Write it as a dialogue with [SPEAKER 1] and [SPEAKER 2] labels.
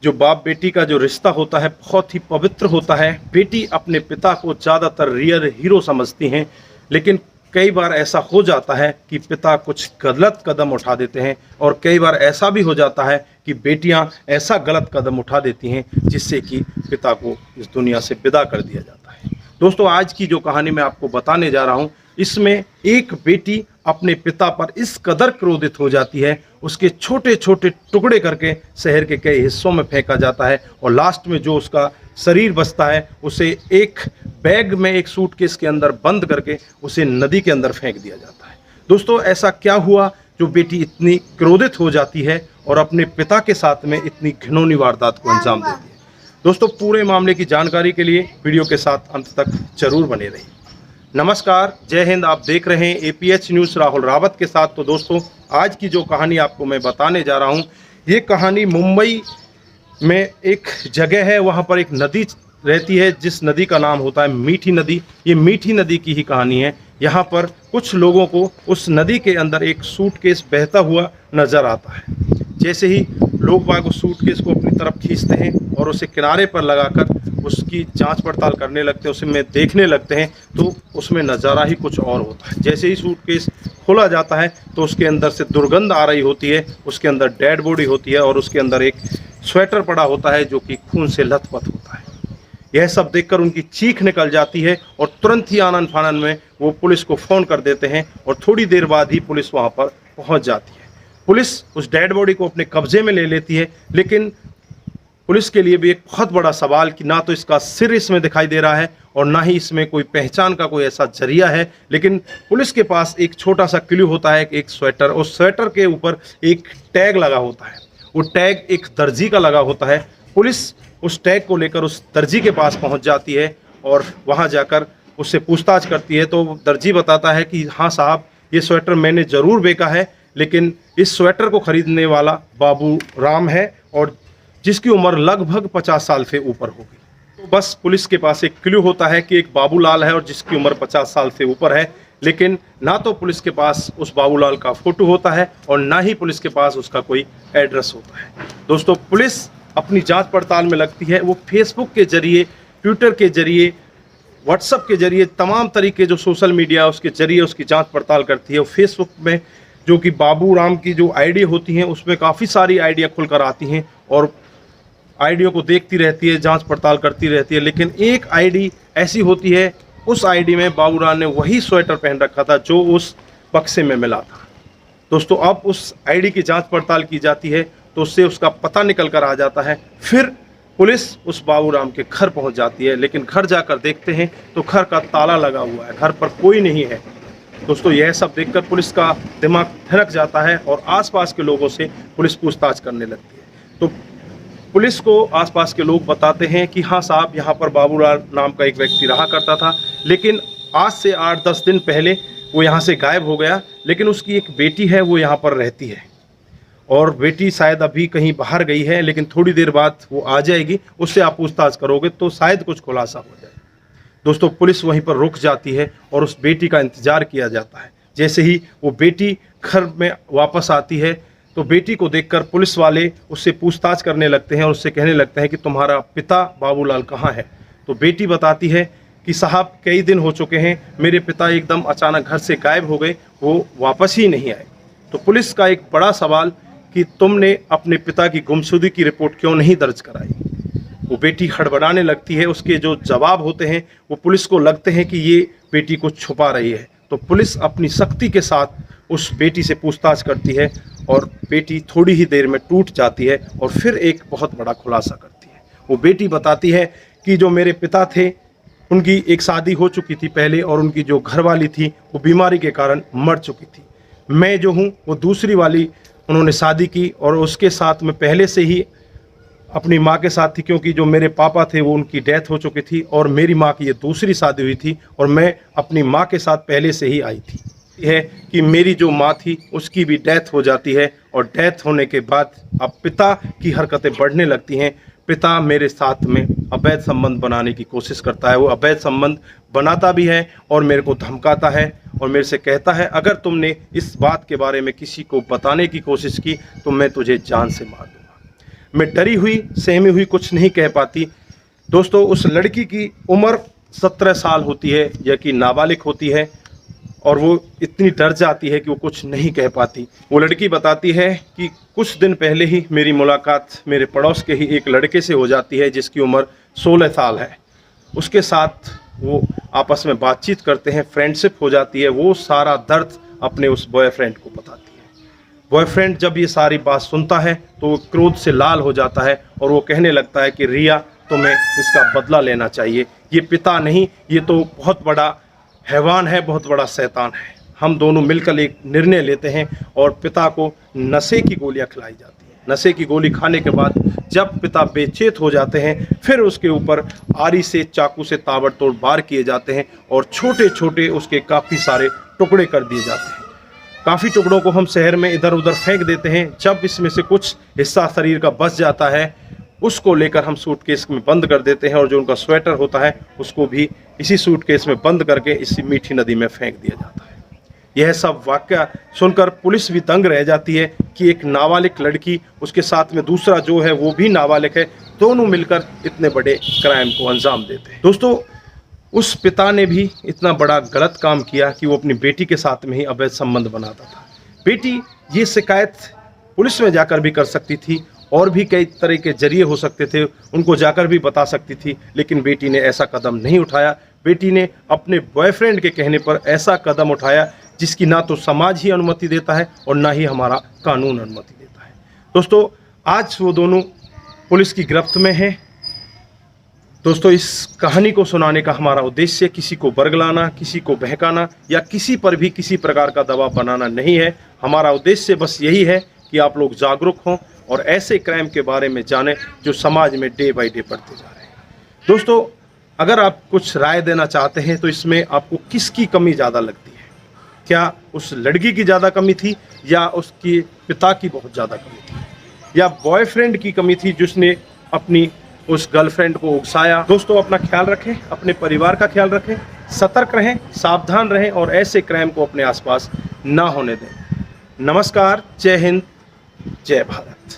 [SPEAKER 1] जो बाप बेटी का जो रिश्ता होता है बहुत ही पवित्र होता है। बेटी अपने पिता को ज़्यादातर रियल हीरो समझती हैं, लेकिन कई बार ऐसा हो जाता है कि पिता कुछ गलत कदम उठा देते हैं, और कई बार ऐसा भी हो जाता है कि बेटियां ऐसा गलत कदम उठा देती हैं जिससे कि पिता को इस दुनिया से विदा कर दिया जाता है। दोस्तों, आज की जो कहानी मैं आपको बताने जा रहा हूं, इसमें एक बेटी अपने पिता पर इस कदर क्रोधित हो जाती है, उसके छोटे छोटे टुकड़े करके शहर के कई हिस्सों में फेंका जाता है, और लास्ट में जो उसका शरीर बचता है उसे एक बैग में, एक सूटकेस के अंदर बंद करके उसे नदी के अंदर फेंक दिया जाता है। दोस्तों, ऐसा क्या हुआ जो बेटी इतनी क्रोधित हो जाती है और अपने पिता के साथ में इतनी घिनौनी वारदात को अंजाम देती है? दोस्तों, पूरे मामले की जानकारी के लिए वीडियो के साथ अंत तक जरूर बने रहिए। नमस्कार, जय हिंद। आप देख रहे हैं APH न्यूज़ राहुल रावत के साथ। तो दोस्तों, आज की जो कहानी आपको मैं बताने जा रहा हूं, ये कहानी मुंबई में एक जगह है, वहां पर एक नदी रहती है जिस नदी का नाम होता है मीठी नदी। ये मीठी नदी की ही कहानी है। यहाँ पर कुछ लोगों को उस नदी के अंदर एक सूटकेस बहता हुआ नजर आता है। जैसे ही लोग बाग उस सूटकेस को अपनी तरफ खींचते हैं और उसे किनारे पर लगाकर उसकी जांच पड़ताल करने लगते हैं, उसे में देखने लगते हैं, तो उसमें नज़ारा ही कुछ और होता है। जैसे ही सूटकेस खोला जाता है तो उसके अंदर से दुर्गंध आ रही होती है, उसके अंदर डेड बॉडी होती है और उसके अंदर एक स्वेटर पड़ा होता है जो कि खून से लथपथ होता है। यह सब देखकर उनकी चीख निकल जाती है और तुरंत ही आनन फानन में वो पुलिस को फ़ोन कर देते हैं, और थोड़ी देर बाद ही पुलिस वहाँ पर पहुँच जाती है। पुलिस उस डेड बॉडी को अपने कब्जे में ले लेती है, लेकिन पुलिस के लिए भी एक बहुत बड़ा सवाल कि ना तो इसका सिर इसमें दिखाई दे रहा है और ना ही इसमें कोई पहचान का कोई ऐसा जरिया है। लेकिन पुलिस के पास एक छोटा सा क्लू होता है, एक स्वेटर, और स्वेटर के ऊपर एक टैग लगा होता है। वो टैग एक दर्जी का लगा होता है। पुलिस उस टैग को लेकर उस दर्जी के पास पहुंच जाती है और वहां जाकर उससे पूछताछ करती है। तो दर्जी बताता है कि हाँ साहब, ये स्वेटर मैंने ज़रूर बेचा है, लेकिन इस स्वेटर को खरीदने वाला बाबू राम है, और जिसकी उम्र लगभग 50 साल से ऊपर होगी। तो बस पुलिस के पास एक क्लू होता है कि एक बाबूलाल है और जिसकी उम्र 50 साल से ऊपर है, लेकिन ना तो पुलिस के पास उस बाबूलाल का फोटो होता है और ना ही पुलिस के पास उसका कोई एड्रेस होता है। दोस्तों, पुलिस अपनी जांच पड़ताल में लगती है। वो फेसबुक के जरिए, ट्विटर के जरिए, व्हाट्सएप के जरिए, तमाम तरीके जो सोशल मीडिया उसके जरिए उसकी जांच पड़ताल करती है। फेसबुक में जो कि बाबू राम की जो आईडी होती हैं, उसमें काफ़ी सारी आइडिया खुल कर आती हैं और आईडियों को देखती रहती है, जांच पड़ताल करती रहती है। लेकिन एक आईडी ऐसी होती है, उस आईडी में बाबू राम ने वही स्वेटर पहन रखा था जो उस बक्से में मिला था। दोस्तों, अब उस आईडी की जांच पड़ताल की जाती है तो उससे उसका पता निकल कर आ जाता है। फिर पुलिस उस बाबू राम के घर पहुंच जाती है, लेकिन घर जाकर देखते हैं तो घर का ताला लगा हुआ है, घर पर कोई नहीं है। दोस्तों, यह सब देखकर पुलिस का दिमाग थिरक जाता है और आसपास के लोगों से पुलिस पूछताछ करने लगती है। तो पुलिस को आसपास के लोग बताते हैं कि हाँ साहब, यहाँ पर बाबूलाल नाम का एक व्यक्ति रहा करता था, लेकिन आज से 8-10 दिन पहले वो यहाँ से गायब हो गया। लेकिन उसकी एक बेटी है, वो यहाँ पर रहती है, और बेटी शायद अभी कहीं बाहर गई है, लेकिन थोड़ी देर बाद वो आ जाएगी। उससे आप पूछताछ करोगे तो शायद कुछ खुलासा हो जाए। दोस्तों, पुलिस वहीं पर रुक जाती है और उस बेटी का इंतज़ार किया जाता है। जैसे ही वो बेटी घर में वापस आती है तो बेटी को देखकर पुलिस वाले उससे पूछताछ करने लगते हैं और उससे कहने लगते हैं कि तुम्हारा पिता बाबूलाल कहाँ है। तो बेटी बताती है कि साहब, कई दिन हो चुके हैं, मेरे पिता एकदम अचानक घर से गायब हो गए, वो वापस ही नहीं आए। तो पुलिस का एक बड़ा सवाल कि तुमने अपने पिता की गुमशुदगी की रिपोर्ट क्यों नहीं दर्ज कराई। वो बेटी हड़बड़ाने लगती है। उसके जो जवाब होते हैं वो पुलिस को लगते हैं कि ये बेटी को छुपा रही है। तो पुलिस अपनी सख्ती के साथ उस बेटी से पूछताछ करती है और बेटी थोड़ी ही देर में टूट जाती है और फिर एक बहुत बड़ा खुलासा करती है। वो बेटी बताती है कि जो मेरे पिता थे, उनकी एक शादी हो चुकी थी पहले, और उनकी जो घरवाली थी वो बीमारी के कारण मर चुकी थी। मैं जो हूँ वो दूसरी वाली उन्होंने शादी की, और उसके साथ में पहले से ही अपनी माँ के साथ थी, क्योंकि जो मेरे पापा थे वो उनकी डेथ हो चुकी थी और मेरी माँ की ये दूसरी शादी हुई थी, और मैं अपनी माँ के साथ पहले से ही आई थी। है कि मेरी जो माँ थी उसकी भी डेथ हो जाती है, और डेथ होने के बाद अब पिता की हरकतें बढ़ने लगती हैं। पिता मेरे साथ में अवैध संबंध बनाने की कोशिश करता है। वो अवैध संबंध बनाता भी है और मेरे को धमकाता है और मेरे से कहता है, अगर तुमने इस बात के बारे में किसी को बताने की कोशिश की तो मैं तुझे जान से मार दूंगा। में डरी हुई सहमी हुई कुछ नहीं कह पाती। दोस्तों, उस लड़की की उम्र 17 साल होती है या कि नाबालिग होती है और वो इतनी डर जाती है कि वो कुछ नहीं कह पाती। वो लड़की बताती है कि कुछ दिन पहले ही मेरी मुलाकात मेरे पड़ोस के ही एक लड़के से हो जाती है जिसकी उम्र 16 साल है। उसके साथ वो आपस में बातचीत करते हैं, फ्रेंडशिप हो जाती है। वो सारा दर्द अपने उस बॉयफ्रेंड को बताती है। बॉयफ्रेंड जब ये सारी बात सुनता है तो वो क्रोध से लाल हो जाता है और वो कहने लगता है कि रिया, तुम्हें इसका बदला लेना चाहिए। ये पिता नहीं, ये तो बहुत बड़ा हैवान है, बहुत बड़ा शैतान है। हम दोनों मिलकर एक निर्णय लेते हैं और पिता को नशे की गोलियां खिलाई जाती हैं। नशे की गोली खाने के बाद जब पिता बेचैन हो जाते हैं, फिर उसके ऊपर आरी से, चाकू से ताबड़तोड़ वार किए जाते हैं और छोटे छोटे उसके काफ़ी सारे टुकड़े कर दिए जाते हैं। काफ़ी टुकड़ों को हम शहर में इधर उधर फेंक देते हैं। जब इसमें से कुछ हिस्सा शरीर का बच जाता है, उसको लेकर हम सूटकेस में बंद कर देते हैं और जो उनका स्वेटर होता है उसको भी इसी सूटकेस में बंद करके इसी मीठी नदी में फेंक दिया जाता है। यह सब वाकया सुनकर पुलिस भी दंग रह जाती है कि एक नाबालिग लड़की, उसके साथ में दूसरा जो है वो भी नाबालिग है, दोनों मिलकर इतने बड़े क्राइम को अंजाम देते हैं। दोस्तों, उस पिता ने भी इतना बड़ा गलत काम किया कि वो अपनी बेटी के साथ में ही अवैध संबंध बनाता था। बेटी ये शिकायत पुलिस में जाकर भी कर सकती थी और भी कई तरह के जरिए हो सकते थे, उनको जाकर भी बता सकती थी, लेकिन बेटी ने ऐसा कदम नहीं उठाया। बेटी ने अपने बॉयफ्रेंड के कहने पर ऐसा कदम उठाया जिसकी ना तो समाज ही अनुमति देता है और ना ही हमारा कानून अनुमति देता है। दोस्तों, आज वो दोनों पुलिस की गिरफ्त में हैं। दोस्तों, इस कहानी को सुनाने का हमारा उद्देश्य किसी को बरगलाना, किसी को बहकाना या किसी पर भी किसी प्रकार का दबाव बनाना नहीं है। हमारा उद्देश्य बस यही है कि आप लोग जागरूक हों और ऐसे क्राइम के बारे में जानें जो समाज में डे बाय डे बढ़ते जा रहे हैं। दोस्तों, अगर आप कुछ राय देना चाहते हैं तो इसमें आपको किसकी कमी ज़्यादा लगती है? क्या उस लड़की की ज़्यादा कमी थी या उसके पिता की बहुत ज़्यादा कमी थी या बॉयफ्रेंड की कमी थी जिसने अपनी उस गर्लफ्रेंड को उकसाया? दोस्तों, अपना ख्याल रखें, अपने परिवार का ख्याल रखें, सतर्क रहें, सावधान रहें और ऐसे क्राइम को अपने आसपास ना होने दें। नमस्कार, जय हिंद, जय भारत।